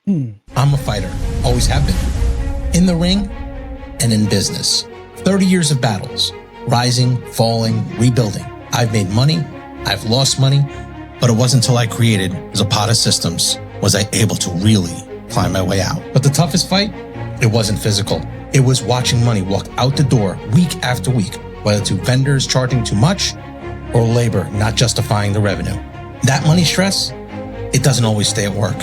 I'm a fighter, always have been. In the ring and in business. 30 years of battles, rising, falling, rebuilding. I've made money, I've lost money, but it wasn't until I created Zapata Systems was I able to really climb my way out. But the toughest fight, it wasn't physical. It was watching money walk out the door week after week, whether to vendors charging too much or labor not justifying the revenue. That money stress, it doesn't always stay at work.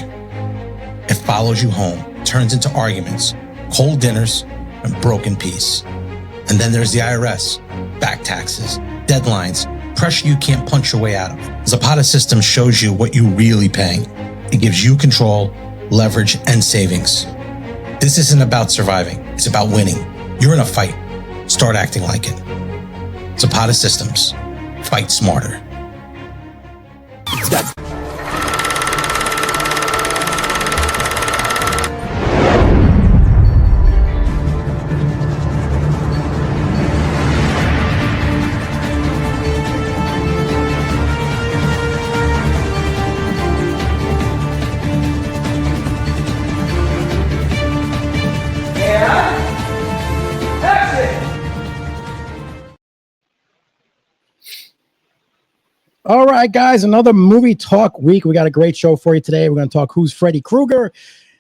It follows you home, turns into arguments, cold dinners, and broken peace. And then there's the IRS, back taxes, deadlines, pressure you can't punch your way out of. Zapata Systems shows you what you're really paying. It gives you control, leverage, and savings. This isn't about surviving. It's about winning. You're in a fight. Start acting like it. Zapata Systems. Fight smarter. All right, guys, another movie talk week. We got a great show for you today. We're going to talk Who's Freddy Krueger,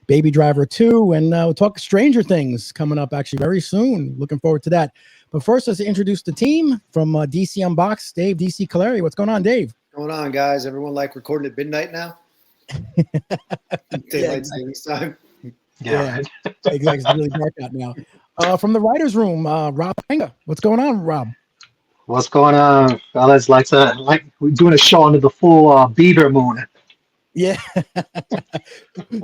Baby Driver 2, and we'll talk Stranger Things coming up actually very soon. Looking forward to that. But first, let's introduce the team from DC Unboxed. Dave, DC Callari. What's going on, Dave? What's going on, guys? Everyone like recording at midnight now? Daylight savings time. Yeah, exactly. It's really dark out now. From the writer's room, Rob Alvarenga. What's going on, Rob? What's going on, fellas? Like we're doing a show under the full beaver moon. Yeah.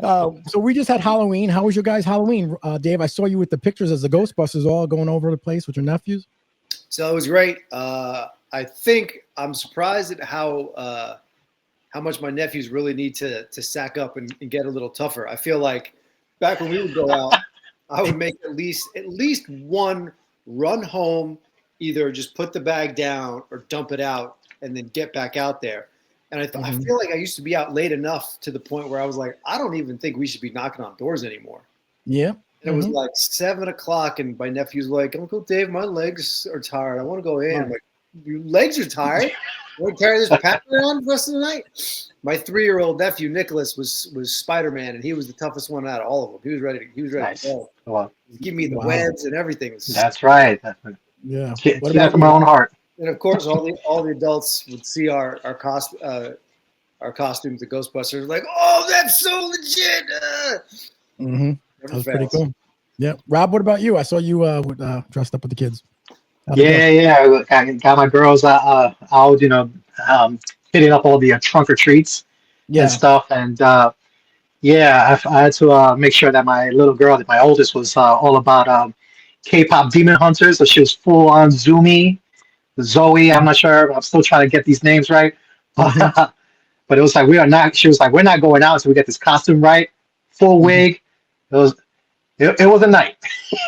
So we just had Halloween. How was your guys' Halloween? Dave, I saw you with the pictures as the Ghostbusters all going over the place with your nephews. So it was great. I think I'm surprised at how much my nephews really need to sack up and get a little tougher. I feel like back when we would go out, I would make at least one run home, either just put the bag down or dump it out and then get back out there. And I feel like I used to be out late enough to the point where I was like, I don't even think we should be knocking on doors anymore. Yeah. And it was like 7 o'clock and my nephew's like, Uncle Dave, my legs are tired. I want to go in. I'm like, your legs are tired? You want to carry this pack around the rest of the night? My 3-year-old nephew, Nicholas, was Spider-Man, and he was the toughest one out of all of them. He was ready Nice. to go. Wow. Give me the webs and everything. That's right. Yeah. See that from my own heart. And of course, all the adults would see our costumes, the Ghostbusters, like, oh, that's so legit. That was pretty cool. Yeah, Rob, what about you? I saw you dressed up with the kids. Yeah. I got my girls out, hitting up all the trunk or treats and stuff, and I had to make sure that my little girl, my oldest, was all about K-pop Demon Hunters, so she was full on Zoomy, Zoe. I'm not sure. I'm still trying to get these names right. But it was like she was like, we're not going out until we get this costume right. Full wig. It was a night.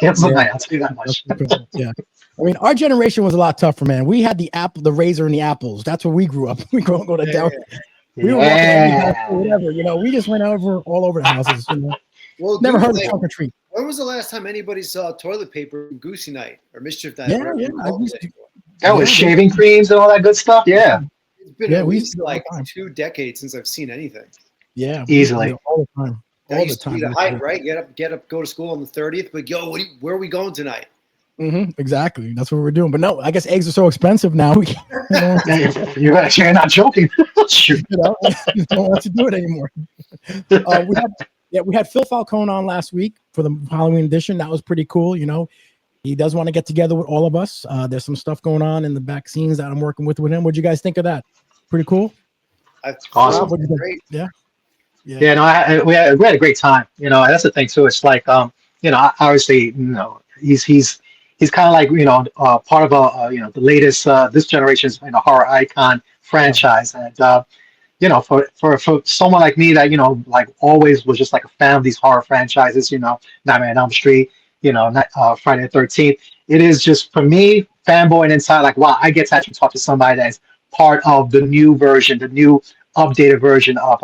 It was a night, I'll tell you that much. Yeah. I mean, our generation was a lot tougher, man. We had the razor and the apples. That's where we grew up. We grew up going down. We were walking every house or whatever, we just went all over the houses. Well, never heard of trunk or treat. When was the last time anybody saw toilet paper in Goosey Night or Mischief Night? That was shaving creams and all that good stuff. Yeah. It's been at least like 2 decades since I've seen anything. Yeah. Easily. All the time. All the time. The hype, right? Get up, go to school on the 30th. But yo, where are we going tonight? Exactly. That's what we're doing. But no, I guess eggs are so expensive now. You're not joking. You don't want to do it anymore. We had Phil Falcone on last week for the Halloween edition. That was pretty cool. He does want to get together with all of us. There's some stuff going on in the back scenes that I'm working with him. What'd you guys think of that? Pretty cool. That's awesome. Great. Yeah. No, we had a great time. That's the thing too. It's like, obviously, he's kind of like, part of the latest, this generation's horror icon franchise. And, for someone like me that, like always was just like a fan of these horror franchises, Nightmare on Elm Street, Friday the 13th. It is just, for me, fanboying inside, like, wow, I get to actually talk to somebody that's part of the new version, the new updated version of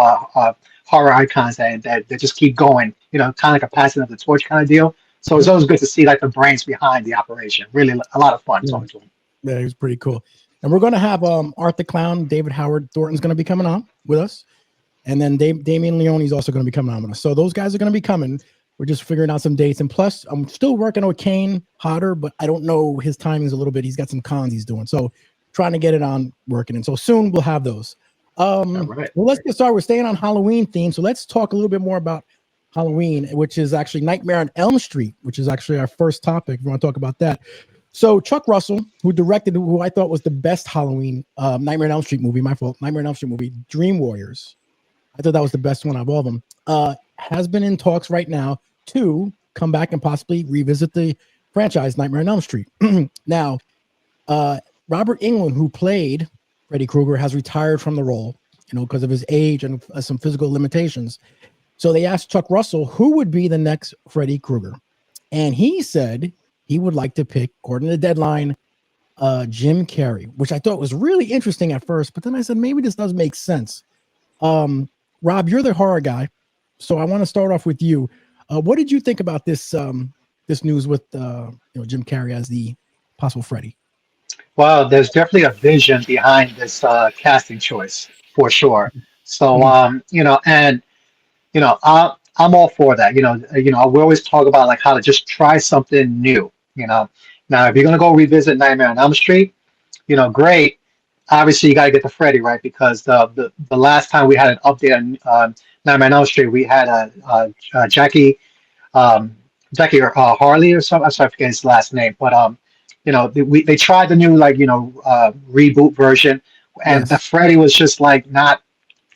horror icons that just keep going, kind of like a passing of the torch kind of deal. So it's always good to see like the brains behind the operation. Really a lot of fun talking to him. Yeah, he was pretty cool. And we're going to have Art the Clown, David Howard Thornton's going to be coming on with us. And then Damian Leone's also going to be coming on with us. So those guys are going to be coming. We're just figuring out some dates. And plus, I'm still working with Kane Hodder, but I don't know his timings a little bit. He's got some cons he's doing. So trying to get it on working. And so soon we'll have those. Well, let's get started. We're staying on Halloween theme. So let's talk a little bit more about Halloween, which is actually Nightmare on Elm Street, which is actually our first topic. We want to talk about that. So Chuck Russell, who directed who I thought was the best Halloween Nightmare on Elm Street movie, my fault, Nightmare on Elm Street movie, Dream Warriors. I thought that was the best one of all of them. Has been in talks right now to come back and possibly revisit the franchise Nightmare on Elm Street. Now, Robert Englund, who played Freddy Krueger, has retired from the role, because of his age and some physical limitations. So they asked Chuck Russell who would be the next Freddy Krueger, and he said he would like to pick, according to Deadline, Jim Carrey, which I thought was really interesting at first, but then I said maybe this does make sense. Rob, you're the horror guy, so I want to start off with you. What did you think about this this news with Jim Carrey as the possible Freddy? Well, there's definitely a vision behind this casting choice for sure. So, I'm all for that. We always talk about like how to just try something new. Now if you're gonna go revisit Nightmare on Elm Street, great. Obviously, you got to get the Freddy right because the last time we had an update on Nightmare on Elm Street, we had Jackie Harley or something. I'm sorry, I forget his last name, but they tried the new reboot version, and the Freddy was just like not.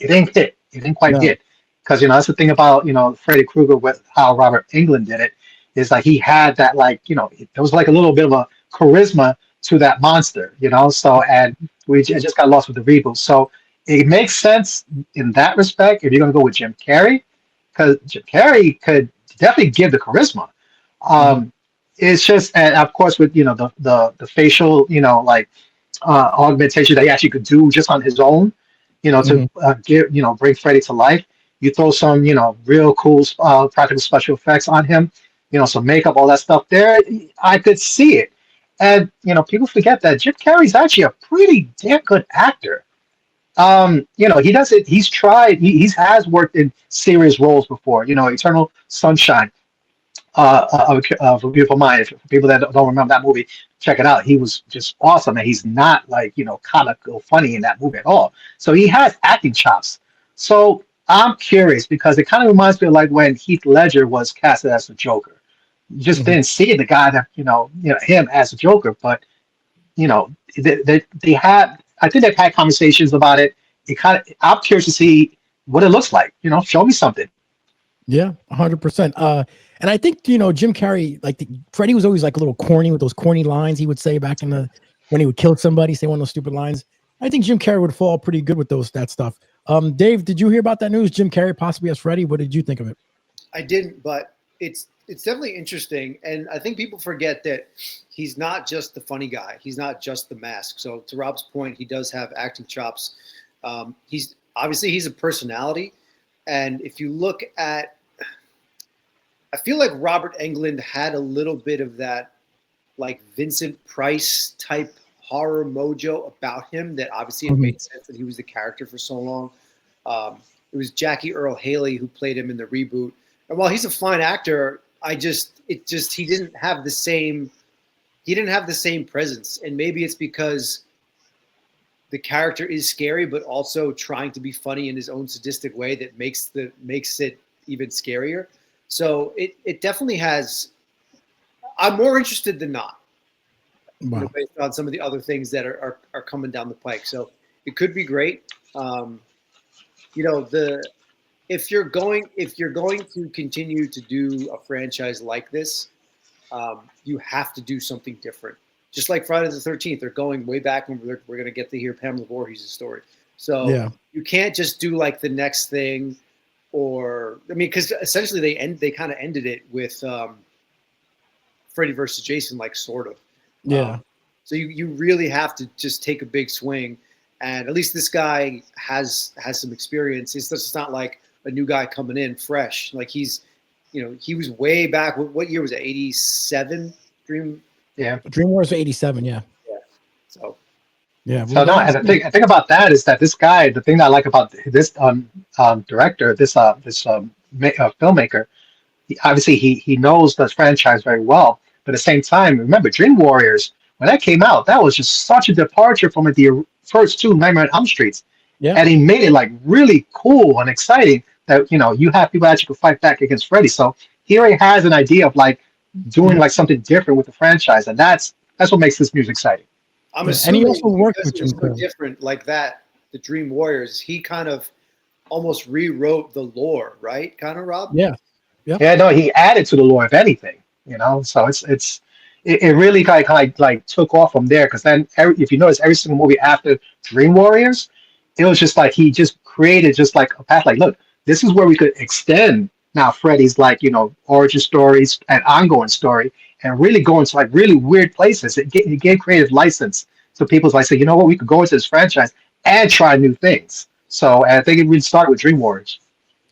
It didn't hit. It didn't quite hit because that's the thing about Freddy Krueger with how Robert Englund did it is like he had that there was like a little bit of a charisma to that monster, So and we just got lost with the reboot. So it makes sense in that respect if you're going to go with Jim Carrey because Jim Carrey could definitely give the charisma. It's just, and of course with the facial augmentation that he actually could do just on his own, to bring Freddy to life. You throw some real cool practical special effects on him, some makeup, all that stuff there. I could see it, and people forget that Jim Carrey's actually a pretty damn good actor. He does it. He's tried. He has worked in serious roles before. Eternal Sunshine of a Beautiful Mind. For people that don't remember that movie, check it out. He was just awesome, and he's not like comical funny in that movie at all. So he has acting chops. So I'm curious because it kind of reminds me of like when Heath Ledger was casted as the Joker. You just didn't see the guy that him as a Joker, but they had. I think they've had conversations about it. I'm curious to see what it looks like. Show me something. Yeah, 100%. And I think Jim Carrey, like Freddy was always like a little corny with those corny lines he would say back in when he would kill somebody, say one of those stupid lines. I think Jim Carrey would fall pretty good with that stuff. Dave, did you hear about that news? Jim Carrey possibly as Freddy. What did you think of it? I didn't, but it's definitely interesting, and I think people forget that he's not just the funny guy. He's not just the mask. So to Rob's point, he does have acting chops. He's a personality, and if you look at, I feel like Robert Englund had a little bit of that, like Vincent Price type horror mojo about him. That obviously it made sense that he was the character for so long. It was Jackie Earle Haley who played him in the reboot, and while he's a fine actor, he didn't have the same presence, and maybe it's because the character is scary, but also trying to be funny in his own sadistic way that makes it even scarier. So it definitely has. I'm more interested than not, based on some of the other things that are coming down the pike. So it could be great. If you're going to continue to do a franchise like this, you have to do something different. Just like Friday the 13th, they're going way back when we're going to get to hear Pamela Voorhees' story. So you can't just do like the next thing, because essentially they kind of ended it with Freddy versus Jason, like sort of. Yeah. So you really have to just take a big swing, and at least this guy has some experience. It's not like a new guy coming in fresh. Like he's, he was way back. What year was it? 87 Dream. Yeah. Dream Wars 87. Yeah. Yeah. So. Yeah. So no, and the thing about that is that this guy, the thing that I like about this director, this filmmaker, obviously he knows the franchise very well. But at the same time, remember Dream Warriors, when that came out, that was just such a departure from the first two Nightmare on Elm Streets. Yeah. And he made it like really cool and exciting that you have people that you can fight back against Freddy. So he already has an idea of like doing like something different with the franchise, and that's what makes this music exciting. I'm assuming, and he also worked with Jim Carrey. Different like that. The Dream Warriors, he kind of almost rewrote the lore, right? Kind of, Rob. Yeah. Yep. Yeah. No, he added to the lore, if anything. So it really kind of like took off from there, because then if you notice every single movie after Dream Warriors, it was just like he just created just like a path. Like, look, this is where we could extend now Freddy's like origin stories and ongoing story, and really go into like really weird places. It gave creative license to people to like say, you know what, we could go into this franchise and try new things. So I think it really started with Dream Warriors.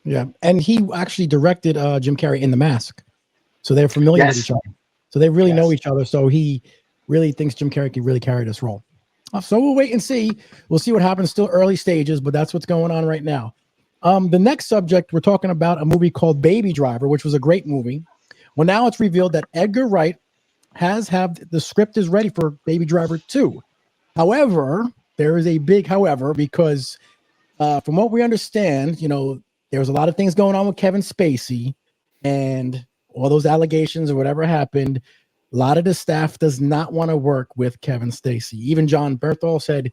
Yeah, and he actually directed Jim Carrey in The Mask, so they're familiar with each other. So they really know each other. So he really thinks Jim Carrey can really carry this role. So we'll wait and see. We'll see what happens. Still early stages, but that's what's going on right now. The next subject, we're talking about a movie called Baby Driver, which was a great movie. Well, now it's revealed that Edgar Wright has the script is ready for Baby Driver 2. However, there is a big however, because from what we understand, there was a lot of things going on with Kevin Spacey and all those allegations or whatever happened. A lot of the staff does not want to work with Kevin Spacey. Even John Berthol said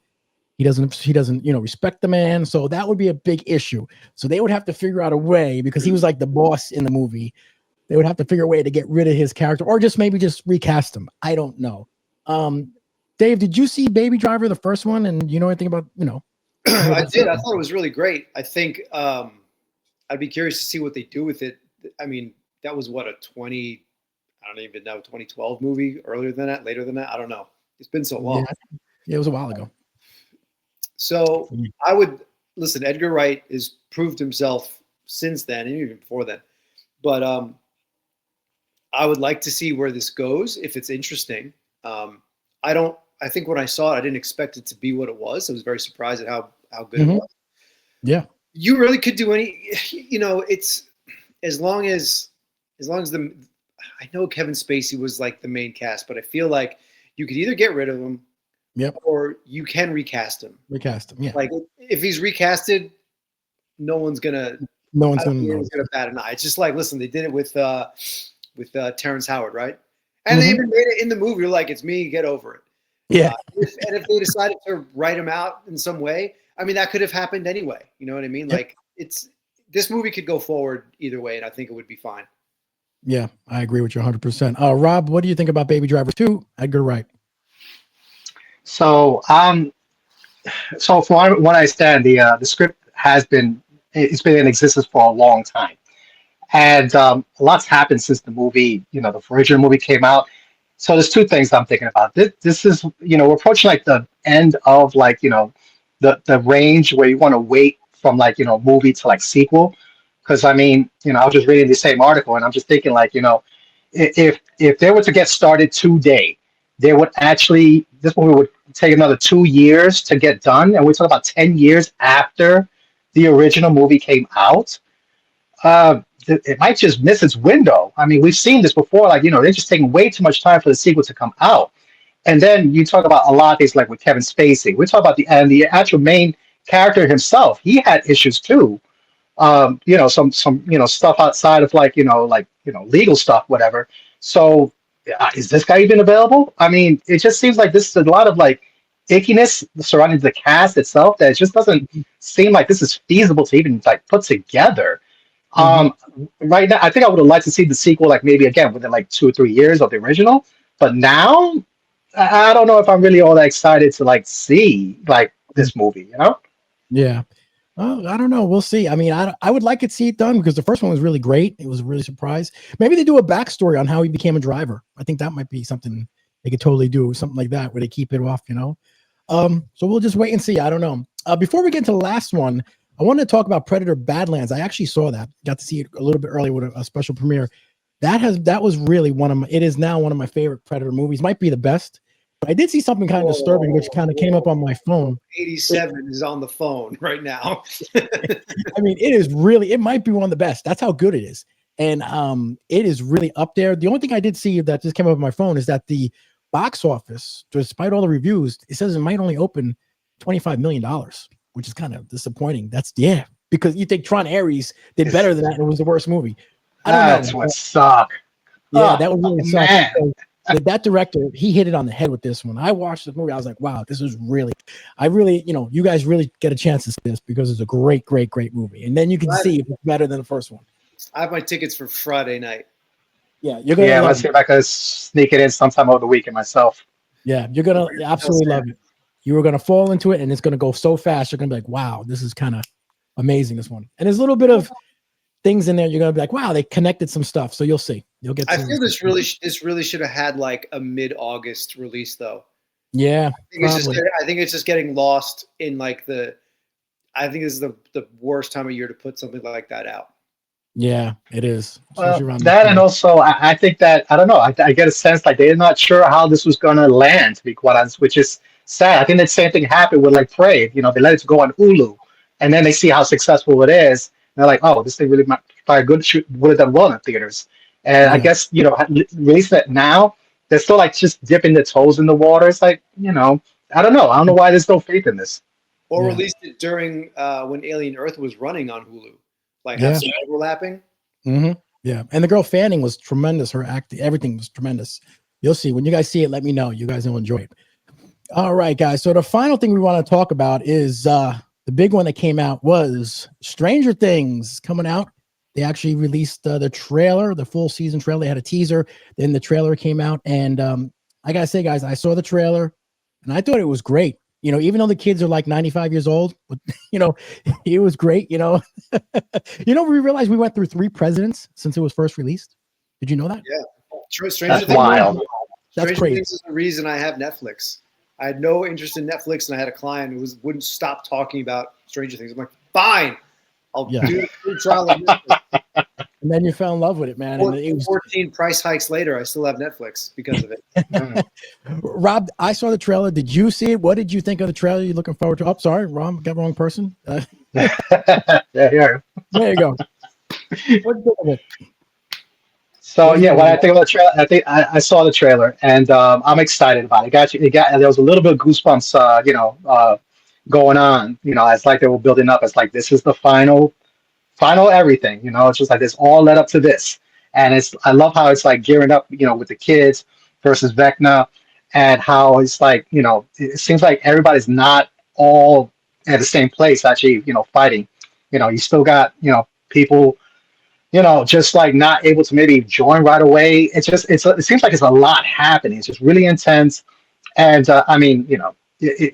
he doesn't, respect the man. So that would be a big issue. So they would have to figure out a way, because he was like the boss in the movie. They would have to figure a way to get rid of his character, or maybe just recast him. I don't know. Dave, did you see Baby Driver, the first one? And you know anything about, I did. I thought it was really great. I think I'd be curious to see what they do with it. I mean, that was what, a 2012 movie, earlier than that, later than that. I don't know. It's been so long. Yeah, it was a while ago. So I would listen. Edgar Wright has proved himself since then, and even before then. But I would like to see where this goes, if it's interesting. I think when I saw it, I didn't expect it to be what it was. I was very surprised at how good it was. Yeah. You really could do any, it's as long as I know Kevin Spacey was like the main cast, but I feel like you could either get rid of him, or you can recast him. Yeah. Like if he's recasted, no one's gonna bat an eye. It's just like, listen, they did it with Terrence Howard, right? And they even made it in the movie. You're like, it's me, get over it. Yeah. If they decided to write him out in some way, I mean, that could have happened anyway. You know what I mean? Yep. Like this movie could go forward either way, and I think it would be fine. Yeah, I agree with you 100%. Rob, what do you think about Baby Driver 2, Edgar Wright? So, so for what I stand, the script it's been in existence for a long time, and a lot's happened since the movie, the original movie came out. So there's two things I'm thinking about. This is, we're approaching like the end of like, the range where you want to wait from like, movie to like sequel. Because I mean, I was just reading the same article, and I'm just thinking like, if they were to get started today, this movie would take another 2 years to get done, and we're talking about 10 years after the original movie came out. It might just miss its window. I mean, we've seen this before. Like, they're just taking way too much time for the sequel to come out. And then you talk about a lot of things like with Kevin Spacey. We talk about the actual main character himself. He had issues too. Some stuff outside of like legal stuff, whatever. So is this guy even available? I mean, it just seems like this is a lot of like ickiness surrounding the cast itself that it just doesn't seem like this is feasible to even like put together. Right now, I think I would have liked to see the sequel, like maybe again within like 2 or 3 years of the original. But now, I don't know if I'm really all that excited to like see like this movie. Yeah. I don't know. We'll see. I mean, I would like to see it done, because the first one was really great. It was a really surprise. Maybe they do a backstory on how he became a driver. I think that might be something they could totally do, something like that, where they keep it off, So we'll just wait and see. I don't know. Before we get to the last one, I wanted to talk about Predator Badlands. I actually saw that. Got to see it a little bit earlier with a special premiere. That was really it is now one of my favorite Predator movies. Might be the best. But I did see something kind of disturbing, which kind of came up on my phone. 87 is on the phone right now. I mean, it might be one of the best. That's how good it is. And it is really up there. The only thing I did see that just came up on my phone is that the box office, despite all the reviews, it says it might only open $25 million, which is kind of disappointing. Because you think Tron Ares did better than that. It was the worst movie. I don't know. That's what sucked. Yeah, that was really sucked. That director, he hit it on the head with this one. I watched the movie. I was like, wow, this is you guys really get a chance to see this because it's a great, great, great movie. And then you can see if it's better than the first one. I have my tickets for Friday night. Yeah, you're gonna. Let's see if I can sneak it in sometime over the weekend myself. Yeah, you're gonna absolutely love it. You were gonna fall into it, and it's gonna go so fast. You're gonna be like, wow, this is kind of amazing. This one, and there's a little bit of things in there. You're gonna be like, wow, they connected some stuff. So you'll see. You'll get. I feel this really should have had like a mid-August release though. Yeah, I think it's just getting lost in like I think this is the worst time of year to put something like that out. Yeah, it is. That and also I think that I don't know. I get a sense like they're not sure how this was gonna land, to be quite honest, which is sad. I think the same thing happened with like Prey. They let it go on Hulu, and then they see how successful it is. And they're like, oh, this thing really might probably good would have done well in theaters. And I guess releasing it now, they're still like just dipping their toes in the water. It's like I don't know. I don't know why there's no faith in this. Or released it during when Alien Earth was running on Hulu. Like have some overlapping. Mm-hmm. Yeah, and the girl Fanning was tremendous. Her acting, everything was tremendous. You'll see when you guys see it. Let me know. You guys will enjoy it. All right, guys. So the final thing we want to talk about is the big one that came out was Stranger Things coming out. They actually released the trailer, the full season trailer. They had a teaser, then the trailer came out, and I gotta say, guys, I saw the trailer, and I thought it was great. Even though the kids are like 95 years old, but, it was great. We realized we went through 3 presidents since it was first released. Did you know that? Yeah. That's wild. That's crazy. Things is the reason I have Netflix. I had no interest in Netflix, and I had a client who wouldn't stop talking about Stranger Things. I'm like, fine, I'll do a free trial of Netflix. And then you fell in love with it, man. 14 price hikes later, I still have Netflix because of it. Rob, I saw the trailer. Did you see it? What did you think of the trailer? You looking forward to? Oh, sorry, Rob, got the wrong person. Yeah. There you go. What do you think of it? So when I think of the trailer, I think I saw the trailer and I'm excited about it. There was a little bit of goosebumps, going on. It's like they were building up. It's like this is the final everything. It's just like this all led up to this, and I love how it's like gearing up, with the kids versus Vecna, and how it's like it seems like everybody's not all at the same place actually, fighting. You still got people. Just like not able to maybe join right away. It seems like it's a lot happening. It's just really intense. And I mean,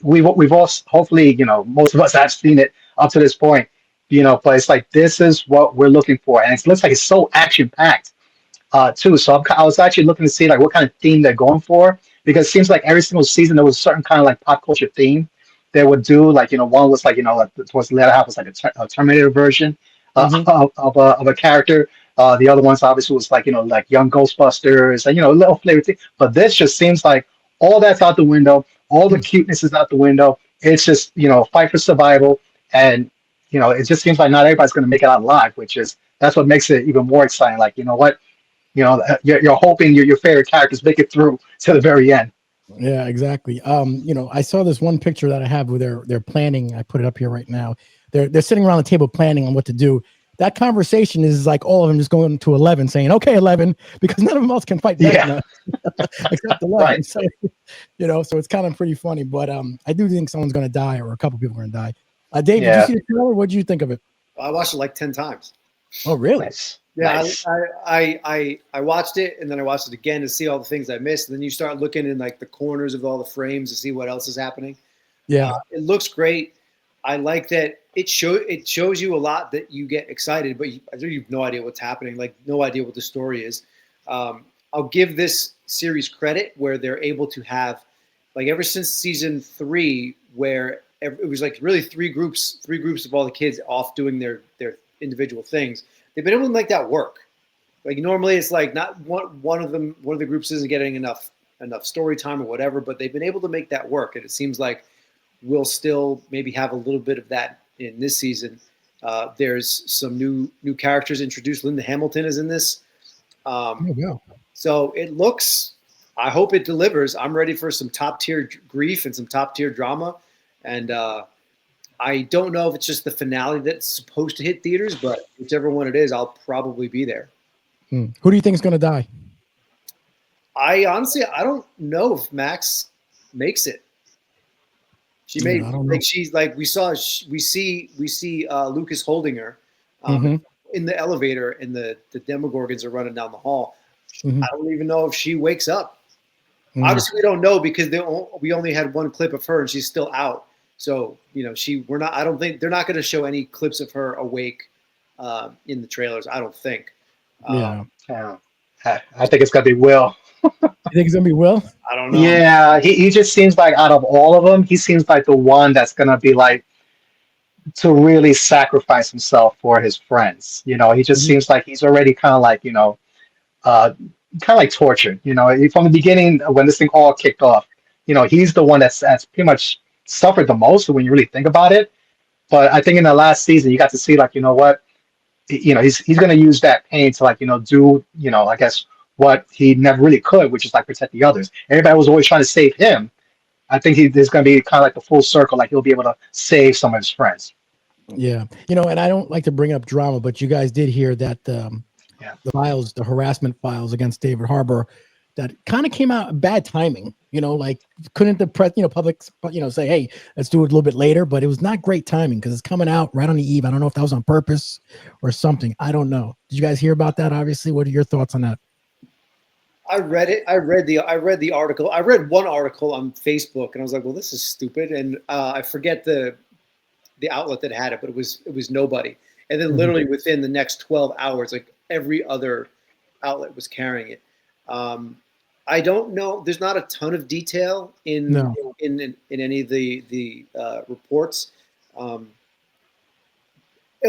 we've all hopefully, most of us have seen it up to this point, but it's like, this is what we're looking for. And it looks like it's so action packed too. So I was actually looking to see like what kind of theme they're going for, because it seems like every single season there was a certain kind of like pop culture theme they would do. Like, one was like, like towards the latter half was like a Terminator version of a character. The other ones obviously was like like young Ghostbusters and a little flavor thing. But this just seems like all that's out the window. All the cuteness is out the window. It's just fight for survival, and it just seems like not everybody's going to make it out alive, that's what makes it even more exciting. Like what, you're hoping your favorite characters make it through to the very end. Yeah, exactly. I saw this one picture that I have where they're planning. I put it up here right now. They're sitting around the table planning on what to do. That conversation is like all of them just going to 11 saying, okay, 11, because none of them else can fight Vecna except 11. Right. So, so it's kind of pretty funny, but I do think someone's going to die, or a couple people are going to die. Dave, did you see the trailer? What did you think of it? I watched it like 10 times. Oh, really? Nice. Yeah, nice. I watched it, and then I watched it again to see all the things I missed. And then you start looking in like the corners of all the frames to see what else is happening. Yeah, it looks great. I like that it shows you a lot that you get excited, but you have no idea what's happening, like no idea what the story is. I'll give this series credit where they're able to have, like, ever since season 3, where it was like really three groups of all the kids off doing their individual things. They've been able to make that work. Like normally it's like not one of the groups isn't getting enough story time or whatever, but they've been able to make that work. And it seems like we'll still maybe have a little bit of that in this season. There's some new characters introduced. Linda Hamilton is in this. So it looks, I hope it delivers. I'm ready for some top tier grief and some top tier drama. And I don't know if it's just the finale that's supposed to hit theaters, but whichever one it is, I'll probably be there. Who do you think is going to die? I honestly, I don't know if Max makes it. She made like she's like we see Lucas holding her in the elevator, and the Demogorgons are running down the hall. I don't even know if she wakes up. Obviously, we don't know because we only had one clip of her, and she's still out. So I don't think they're not going to show any clips of her awake in the trailers. I don't think. I think it's gonna be Will. You think it's gonna be Will? I don't know. Yeah, he just seems like out of all of them, he seems like the one that's gonna be like to really sacrifice himself for his friends. He just seems like he's already kind of like tortured. From the beginning when this thing all kicked off, he's the one that's pretty much suffered the most when you really think about it. But I think in the last season, you got to see like what. He's going to use that pain to do I guess what he never really could, which is like protect the others. Everybody was always trying to save him. I think there's going to be kind of like the full circle, like he'll be able to save some of his friends. Yeah, and I don't like to bring up drama, but you guys did hear that the harassment files against David Harbour, that kind of came out bad timing. Like couldn't the press, public, say, hey, let's do it a little bit later, but it was not great timing because it's coming out right on the eve. I don't know if that was on purpose or something. I don't know. Did you guys hear about that? Obviously, what are your thoughts on that? I read it. I read the article. I read one article on Facebook, and I was like, well, this is stupid. And I forget the outlet that had it, but it was nobody. And then literally within the next 12 hours, like every other outlet was carrying it. I don't know. There's not a ton of detail in any of the reports. At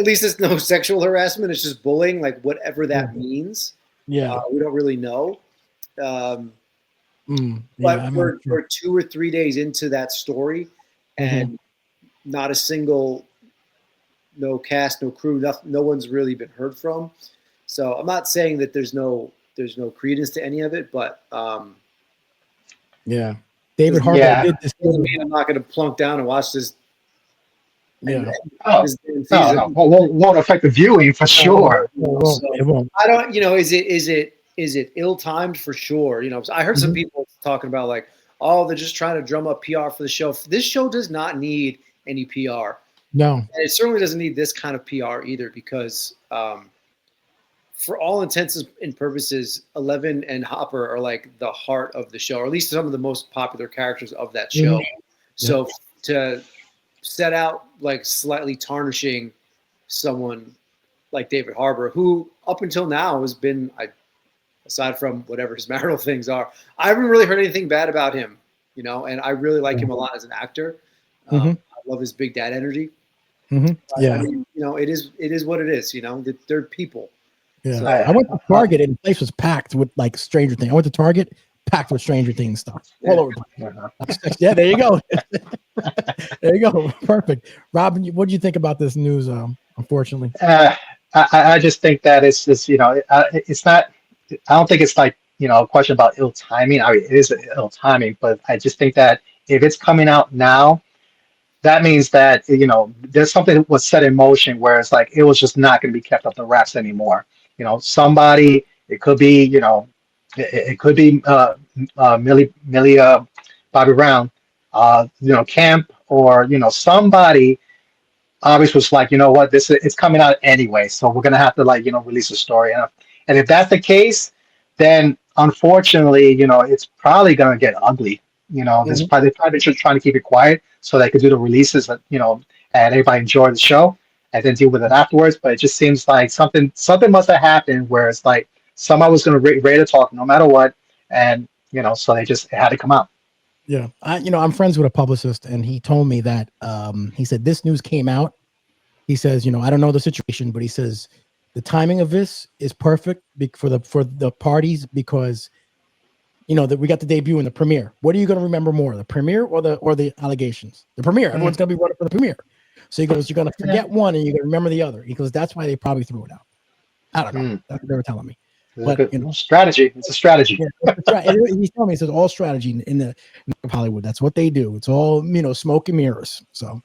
least it's no sexual harassment. It's just bullying, like whatever that means. Yeah, we don't really know. But we're 2 or 3 days into that story, and not a single, no cast, no crew, no one's really been heard from. So I'm not saying that there's no credence to any of it, but David Harbour did this. Doesn't mean I'm not going to plunk down and watch this. No, won't affect the viewing for sure. It won't. I don't. Is it ill-timed for sure? I heard some people talking about like, oh, they're just trying to drum up PR for the show. This show does not need any PR. No, and it certainly doesn't need this kind of PR either, because for all intents and purposes, Eleven and Hopper are like the heart of the show, or at least some of the most popular characters of that show. So to set out like slightly tarnishing someone like David Harbour, who up until now has been, aside from whatever his marital things are, I haven't really heard anything bad about him, and I really like him a lot as an actor. I love his big dad energy. Yeah. I mean, it is what it is, they're people. Yeah. So, I went to Target and the place was packed with like Stranger Things. I went to Target, packed with Stranger Things stuff all over. Yeah, there you go. There you go. Perfect. Robin, what do you think about this news? Unfortunately, I just think that it's just it's not. I don't think it's like a question about ill timing. I mean, it is ill timing, but I just think that if it's coming out now, that means that there's something that was set in motion where it's like it was just not going to be kept up the wraps anymore. Somebody, it could be it could be Millie Bobby Brown, Camp, or somebody obviously was like, what, it's coming out anyway, so we're gonna have to release a story, and if that's the case, then unfortunately it's probably gonna get ugly. They're probably just trying to keep it quiet so they could do the releases that and everybody enjoy the show and then deal with it afterwards. But it just seems like something must have happened where it's like somebody was going to ready to talk no matter what, and so it had to come out. Yeah, I'm friends with a publicist, and he told me that he said this news came out. He says, I don't know the situation, but he says the timing of this is perfect for the parties because that we got the debut and the premiere. What are you going to remember more, the premiere or the allegations? The premiere. Everyone's going to be running for the premiere. So he goes, you're going to forget one and you're going to remember the other. He goes, that's why they probably threw it out. I don't know. That's what they were telling me. But strategy. It's a strategy. Yeah, he's telling me, he says all strategy in Hollywood. That's what they do. It's all smoke and mirrors. So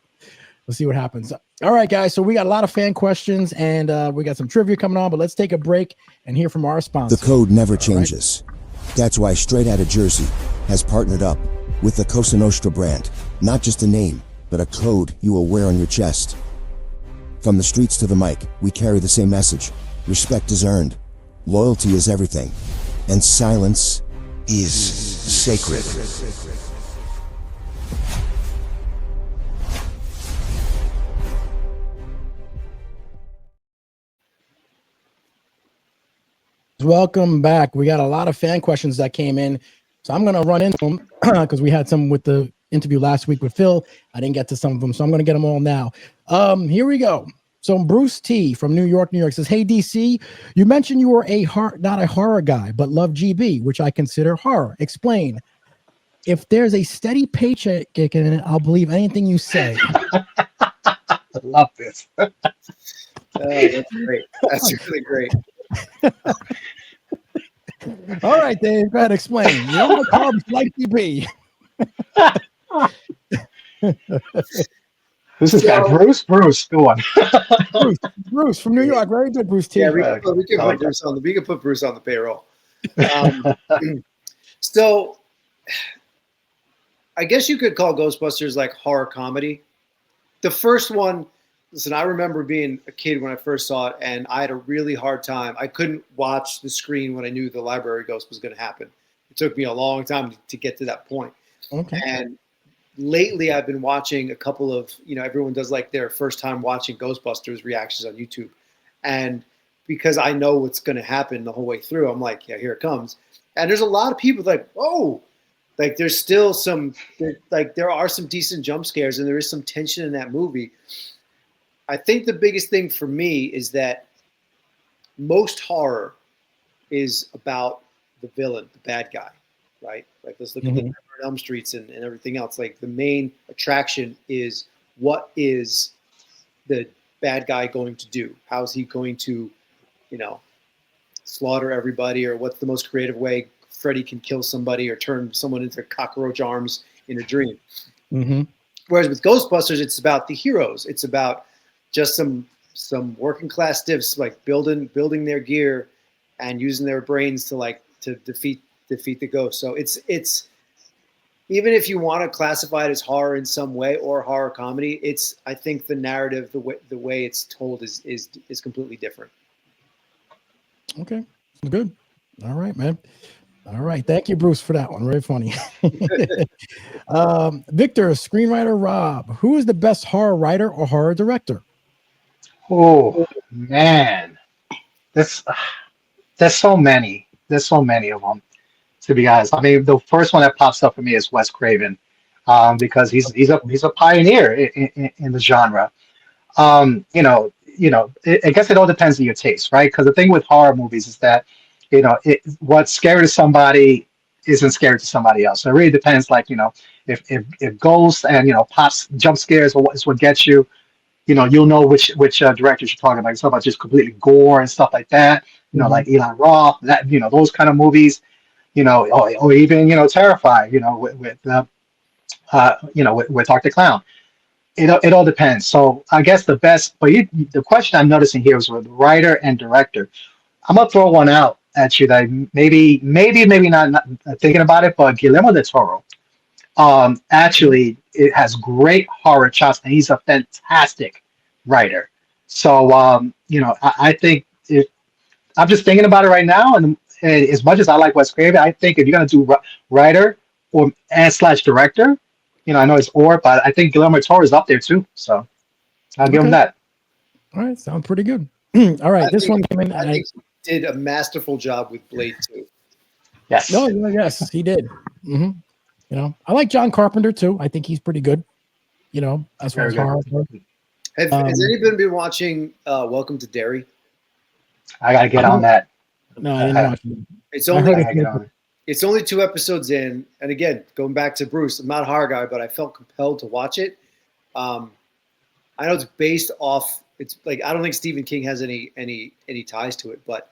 we'll see what happens. All right, guys. So we got a lot of fan questions and we got some trivia coming on. But let's take a break and hear from our sponsor. The code never changes. Right. That's why Straight Outta Jersey has partnered up with the Cosa Nostra brand. Not just a name, but a code you will wear on your chest. From the streets to the mic, we carry the same message. Respect is earned. Loyalty is everything, and silence is sacred. Welcome back. We got a lot of fan questions that came in, so I'm going to run into them because we had some with the interview last week with Phil. I didn't get to some of them, so I'm going to get them all now. Here we go. So Bruce T from New York says, hey, DC, you mentioned you were not a horror guy, but love GB, which I consider horror. Explain. If there's a steady paycheck in it, I'll believe anything you say. I love this. Oh, that's great. That's really great. All right, Dave, go ahead, explain. You don't like GB. Who's this guy? Bruce, go on. Bruce from New York. Very good, Bruce T. Yeah, we can put Bruce on the payroll. So, I guess you could call Ghostbusters like horror comedy. The first one, listen, I remember being a kid when I first saw it, and I had a really hard time. I couldn't watch the screen when I knew the library ghost was going to happen. It took me a long time to get to that point. Okay. And lately I've been watching a couple of, everyone does like their first time watching Ghostbusters reactions on YouTube. And because I know what's going to happen the whole way through, I'm like, yeah, here it comes. And there's a lot of people like, oh, like there's still there are some decent jump scares and there is some tension in that movie. I think the biggest thing for me is that most horror is about the villain, the bad guy, right? Like let's look at the Elm Streets and everything else. Like the main attraction is what is the bad guy going to do? How is he going to, slaughter everybody, or what's the most creative way Freddy can kill somebody or turn someone into cockroach arms in a dream? Mm-hmm. Whereas with Ghostbusters, it's about the heroes. It's about just some working class stiffs like building their gear and using their brains to defeat the ghost. So it's even if you want to classify it as horror in some way or horror comedy, I think the narrative, the way it's told is completely different. Okay, good. All right, man. All right, thank you, Bruce, for that one. Very funny. Victor, Screenwriter Rob, who is the best horror writer or horror director? Oh man, there's so many. There's so many of them. To be honest, I mean, the first one that pops up for me is Wes Craven, because he's a pioneer in the genre. I guess it all depends on your taste, right? Because the thing with horror movies is that, what's scary to somebody isn't scary to somebody else. So it really depends. Like, if ghosts and pops jump scares is what gets you, you'll know which directors you're talking about. It's about just completely gore and stuff like that. Like Eli Roth, that those kind of movies. Or even Terrified. With Dr. Clown. It all depends. So I guess the best, but the question I'm noticing here is with writer and director. I'm gonna throw one out at you that maybe not thinking about it, but Guillermo del Toro. Actually, it has great horror chops, and he's a fantastic writer. So I think I'm just thinking about it right now, and as much as I like Wes Craven, I think if you're gonna do writer or / director, I know it's but I think Guillermo del Toro is up there too. So I'll give him that. All right, sounds pretty good. All right, one came in. I think he did a masterful job with Blade 2. Yes. No, yes, he did. Mm-hmm. You know, I like John Carpenter too. I think he's pretty good. You know, as far as horror. Has anybody been watching Welcome to Derry? I gotta get on that. No, I didn't watch it. It's only 2 episodes in, and again, going back to Bruce, I'm not a horror guy, but I felt compelled to watch it. I know it's based off. It's like I don't think Stephen King has any ties to it, but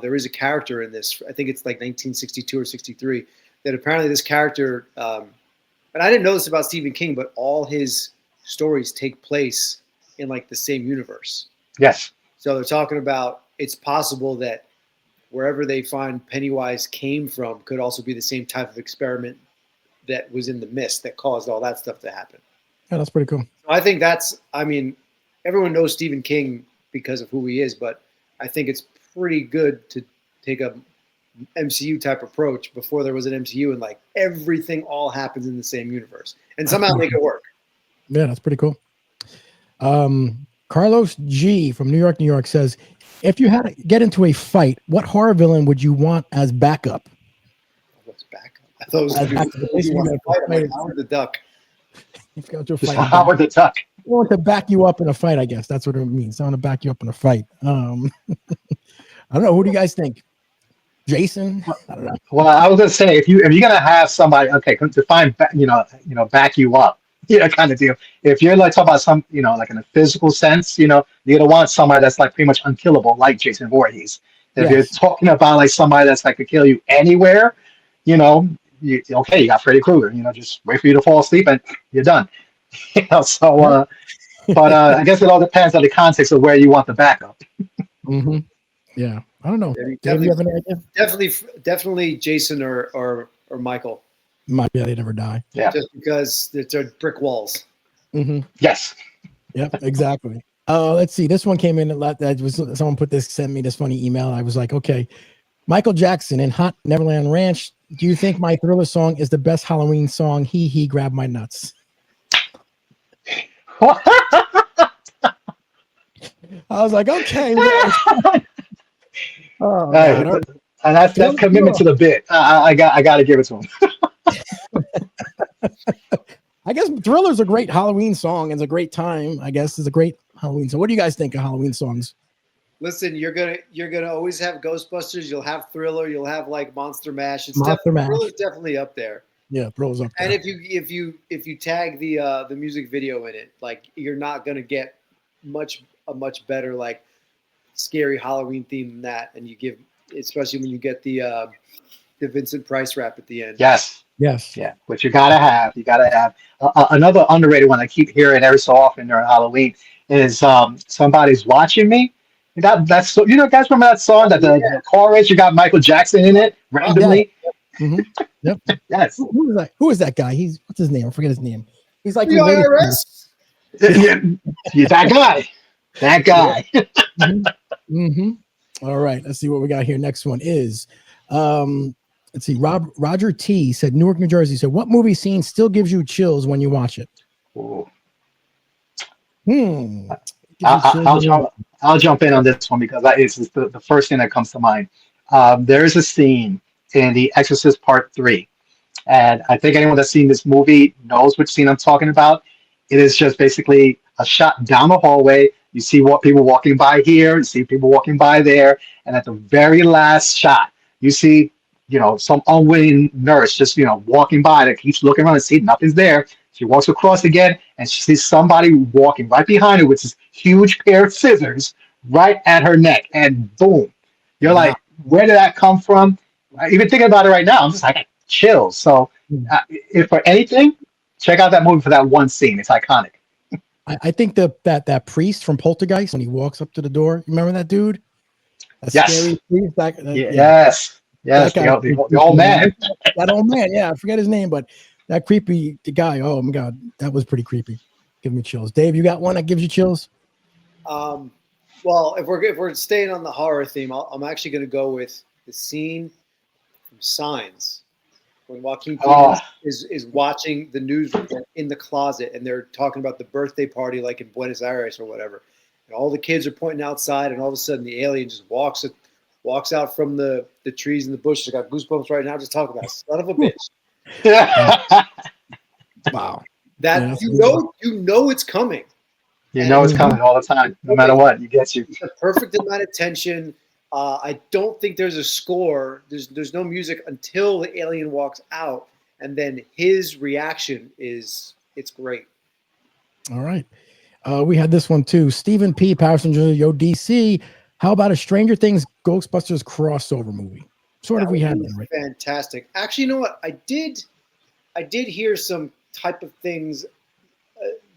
there is a character in this. I think it's like 1962 or 63 that apparently this character. And I didn't know this about Stephen King, but all his stories take place in like the same universe. Yes. So they're talking about it's possible that wherever they find Pennywise came from could also be the same type of experiment that was in the mist that caused all that stuff to happen. Yeah, that's pretty cool. I think everyone knows Stephen King because of who he is, but I think it's pretty good to take a MCU type approach before there was an MCU and like everything all happens in the same universe and somehow make it work. Yeah, that's pretty cool. Carlos G from New York says, if you had to get into a fight, what horror villain would you want as backup? What's backup? I thought it was Howard the Duck. Howard the Duck. I want to back you up in a fight, I guess. That's what it means. I want to back you up in a fight. I don't know. Who do you guys think? Jason? I don't know. Well, I was gonna say if you're gonna have somebody, okay, define back you up, kind of deal. If you're like talking about some, like in a physical sense, you're gonna want somebody that's like pretty much unkillable, like Jason Voorhees. If you're talking about like somebody that's like could kill you anywhere, you got Freddy Krueger. Just wait for you to fall asleep and you're done. But I guess it all depends on the context of where you want the backup. Mm-hmm. Yeah, I don't know. Definitely Jason or Michael. Yeah, they never die. Yeah, just because they're brick walls. Mm-hmm. Yes. Yep. Exactly. Let's see. This one came in. Someone sent me this funny email. I was like, okay, Michael Jackson in Hot Neverland Ranch. Do you think my Thriller song is the best Halloween song? He grabbed my nuts. I was like, okay. And that's commitment to the bit. I got to give it to him. I guess Thriller's a great Halloween song. It's a great time. I guess it's a great Halloween song. What do you guys think of Halloween songs? Listen, you're gonna always have Ghostbusters. You'll have Thriller. You'll have like Monster Mash. Thriller's definitely up there. Yeah, Thriller's up there. And if you tag the music video in it, like you're not gonna get a much better like scary Halloween theme than that. And you give, especially when you get the Vincent Price rap at the end. Yes. Yeah, which you gotta have. Another underrated one I keep hearing every so often during Halloween is Somebody's Watching Me. That's guys remember that song that the chorus, you got Michael Jackson in it randomly. Mm-hmm. Yep. Yes. Who is that guy? What's his name? I forget his name. He's like the IRS. Yeah, that guy. Mm-hmm. All right, let's see what we got here. Next one is let's see. Roger T said Newark, New Jersey. So what movie scene still gives you chills when you watch it? Ooh. I'll jump in on this one because it's the first thing that comes to mind. There is a scene in The Exorcist Part 3. And I think anyone that's seen this movie knows which scene I'm talking about. It is just basically a shot down the hallway. You see people walking by here, you see people walking by there. And at the very last shot, you see, some unwitting nurse just, walking by that keeps looking around and see nothing's there. She walks across again and she sees somebody walking right behind her with this huge pair of scissors right at her neck. And boom, you're like, where did that come from? Even thinking about it right now, I'm just like, chills. So if for anything, check out that movie for that one scene. It's iconic. I think that priest from Poltergeist, when he walks up to the door, you remember that dude? Yes. Scary priest. Yes. The old man. That old man. Yeah, I forget his name, but that creepy guy. Oh my God, that was pretty creepy. Give me chills. Dave, you got one that gives you chills? Well, if we're staying on the horror theme, I'm actually going to go with the scene from Signs when Joaquin Phoenix is watching the news in the closet and they're talking about the birthday party like in Buenos Aires or whatever. And all the kids are pointing outside and all of a sudden the alien just walks out from the trees and the bushes. I got goosebumps right now just talking about it. Son of a bitch. Wow. That you know it's coming. You know it's coming all the time, no matter what. You get you. It's the perfect amount of tension. I don't think there's a score. There's no music until the alien walks out, and then his reaction it's great. All right. We had this one too. Stephen P. Patterson, Yo DC. How about a Stranger Things Ghostbusters crossover movie? Sort of, we had one, right? Fantastic. Actually, you know what? I did hear some type of things.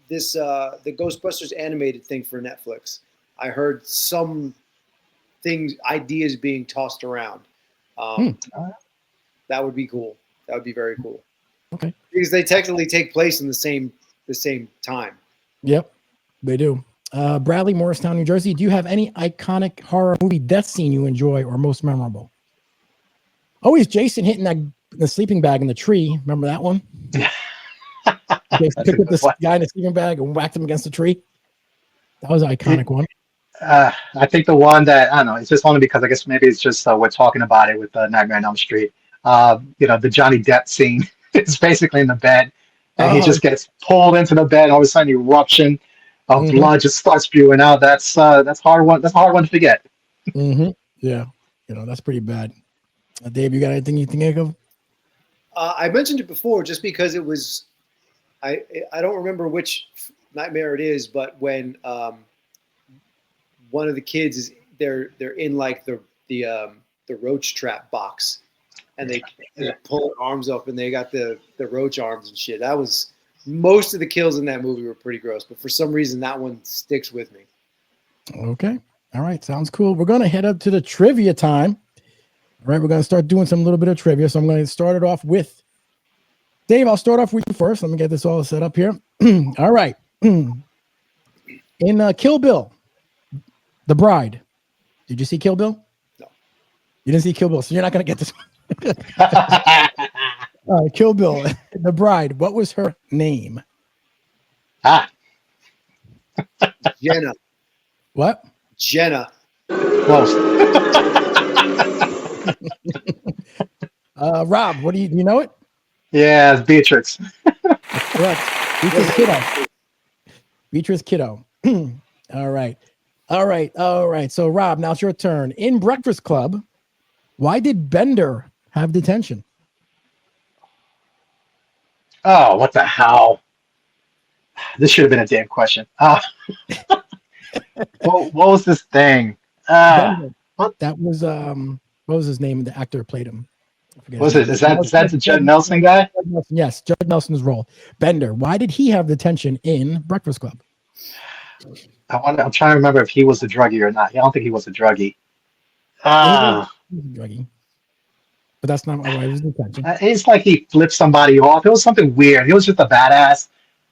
The Ghostbusters animated thing for Netflix. I heard some ideas being tossed around. That would be cool. That would be very cool. Okay. Because they technically take place in the same time. Yep, they do. Bradley, Morristown, New Jersey. Do you have any iconic horror movie death scene you enjoy or most memorable? Always Jason hitting the sleeping bag in the tree. Remember that one? Jason picked up this guy in a sleeping bag and whacked him against the tree. That was an iconic one. I think the one that, I don't know, it's just only because I guess maybe it's just we're talking about it with Nightmare on Elm Street. The Johnny Depp scene. It's basically in the bed, and he just gets pulled into the bed. And all of a sudden, eruption of blood just starts spewing out. That's hard one. That's a hard one to forget. Yeah, that's pretty bad. Dave, you got anything you think of? I mentioned it before, just because it was. I don't remember which nightmare it is, but when one of the kids they're in like the roach trap box. And they pull their arms up, and they got the roach arms and shit. That was most of the kills in that movie were pretty gross, but for some reason that one sticks with me. Okay, all right, sounds cool. We're gonna head up to the trivia time. All right, we're gonna start doing some little bit of trivia. So I'm gonna start it off with Dave. I'll start off with you first. Let me get this all set up here. All right, in Kill Bill, The Bride. Did you see Kill Bill? No, you didn't see Kill Bill, so you're not gonna get this one. Kill Bill, The Bride. What was her name? Jenna. What? Jenna. Close. Rob, what do you know it? Yeah, it's Beatrix. Correct. Beatrice Kiddo. All right. So Rob, now it's your turn. In Breakfast Club, why did Bender have detention? Oh, what the hell? This should have been a damn question. What was this thing? What? That was what was his name? The actor who played him. Was it? Is that the Judd Nelson guy? Yes, Judd Nelson's role. Bender. Why did he have detention in Breakfast Club? I'm trying to remember if he was a druggie or not. I don't think he was a druggie. He was a druggie. But that's not why it was detention. It's like he flipped somebody off. It was something weird. He was just a badass,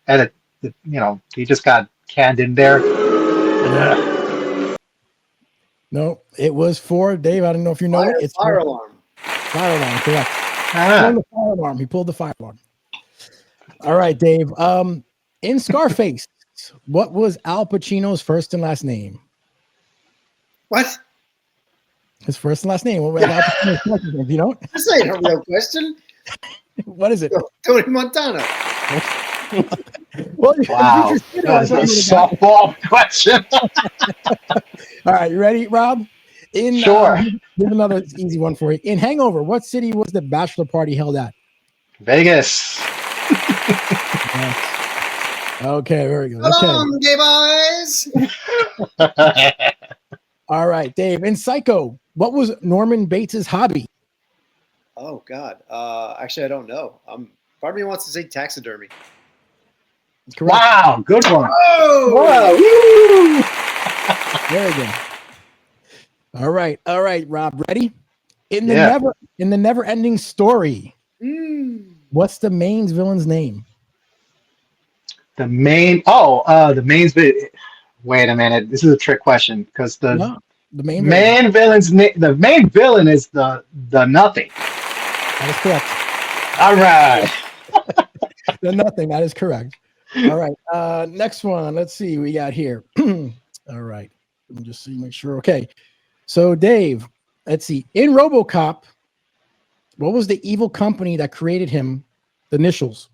and he just got canned in there. No, it was for Dave. I don't know if you know it. It's fire alarm. Fire alarm, correct. He pulled the fire alarm. All right, Dave. In Scarface, what was Al Pacino's first and last name? What? His first and last name. What was Al Pacino's first name? You know? This ain't a real question. What is it? Tony Montana. Well, wow. That's a softball question. All right, you ready, Rob? Sure. Here's another easy one for you. In Hangover, what city was the bachelor party held at? Vegas. Okay, very good. Come Okay. on, gay boys. All right, Dave. In Psycho, what was Norman Bates' hobby? Oh God. Actually, I don't know. Part of me wants to say taxidermy. Correct. Wow, good one. Oh, wow. Very good. All right, Rob. Ready? In the never-ending story, what's the main villain's name? The main wait a minute. This is a trick question because the main villain is the nothing. That is correct. All right. The nothing. That is correct. All right. Next one. Let's see. We got here. All right. Let me just see. Make sure. Okay. So Dave, let's see. In RoboCop, what was the evil company that created him The initials.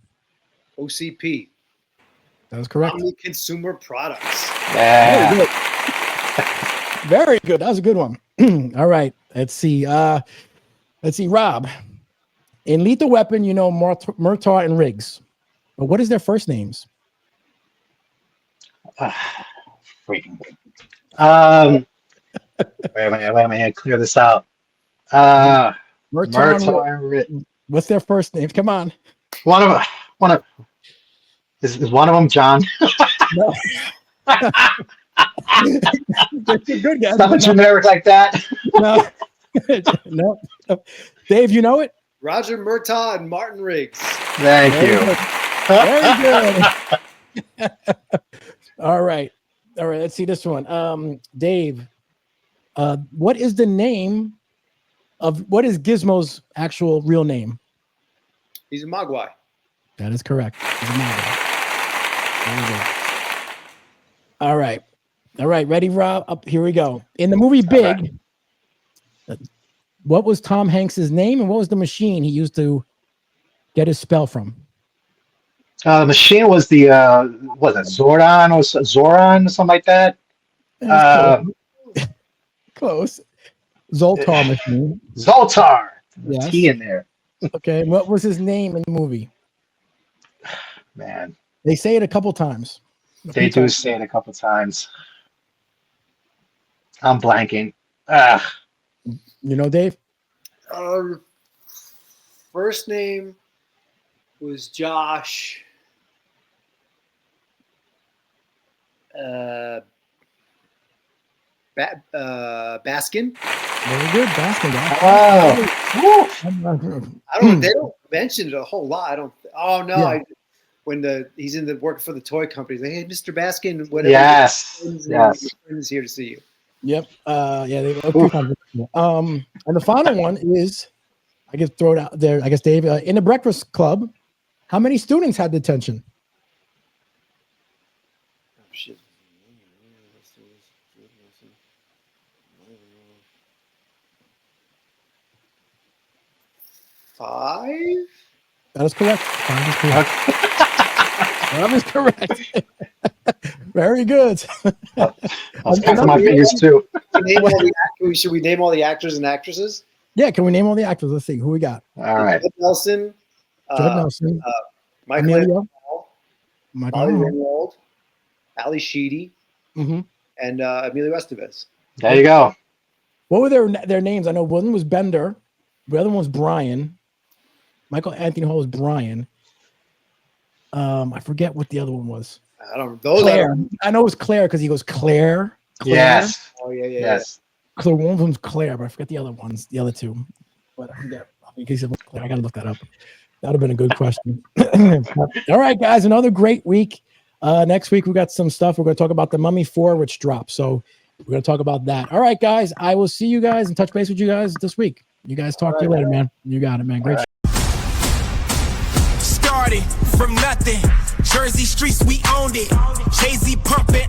OCP. That was correct. Omni Consumer Products. Yeah. Very good. That was a good one. All right. Let's see. Rob. In Lethal Weapon, you know Murtaugh and Riggs. But what is their first names? Freaking. Wait a minute. Clear this out. Murtaugh and Riggs. What's their first names? Come on. Is one of them John? No. Good guess. Something generic like that. No. No. Dave, you know it? Roger Murtaugh and Martin Riggs. Thank you. Very good. All right. Let's see this one. Dave, what is Gizmo's actual real name? He's a Mogwai. That is correct. He's a Mogwai. All right. Ready, Rob? Up here we go. In the movie Big, what was Tom Hanks's name and what was the machine he used to get his spell from? The machine was the Zoran or something like that. Close. Zoltar machine. Zoltar. Yes. T in there. Okay. And what was his name in the movie? Man. They say it a couple times. They do say it a couple times. I'm blanking. You know, Dave? First name was Josh. Baskin. Very good, Baskin. Oh. I don't. They don't mention it a whole lot. I don't. Oh no! Yeah. When he's in the work for the toy company, like, hey, Mr. Baskin, whatever. Yes. Your friend is here to see you. Yep. They and the final one is, I guess throw it out there. I guess Dave, in the Breakfast Club, how many students had detention? Oh shit. 5? That is correct. 5 is correct. 5 is correct. Very good. I was passing my fingers too. Should we name all the actors and actresses? Yeah, can we name all the actors? Let's see who we got. All right. Judd Nelson. Michael Emilio. Molly Ringwald, Ali Sheedy, and Emilio Estevez. There you go. What were their names? I know one was Bender. The other one was Brian. Michael Anthony Hall was Brian. I forget what the other one was. I don't know. Claire. I know it was Claire because he goes Claire. Yes. Oh yeah. Yes. Claire, one of them's Claire, but I forget the other ones, the other two. But I forget. In case of Claire, I gotta look that up. That would have been a good question. All right, guys, another great week. Next week we got some stuff. We're gonna talk about the Mummy 4, which drops. So we're gonna talk about that. All right, guys. I will see you guys and touch base with you guys this week. You guys talk to you later, man. You got it, man. Great. Started from nothing. Jersey streets, we owned it. Jay-Z pumping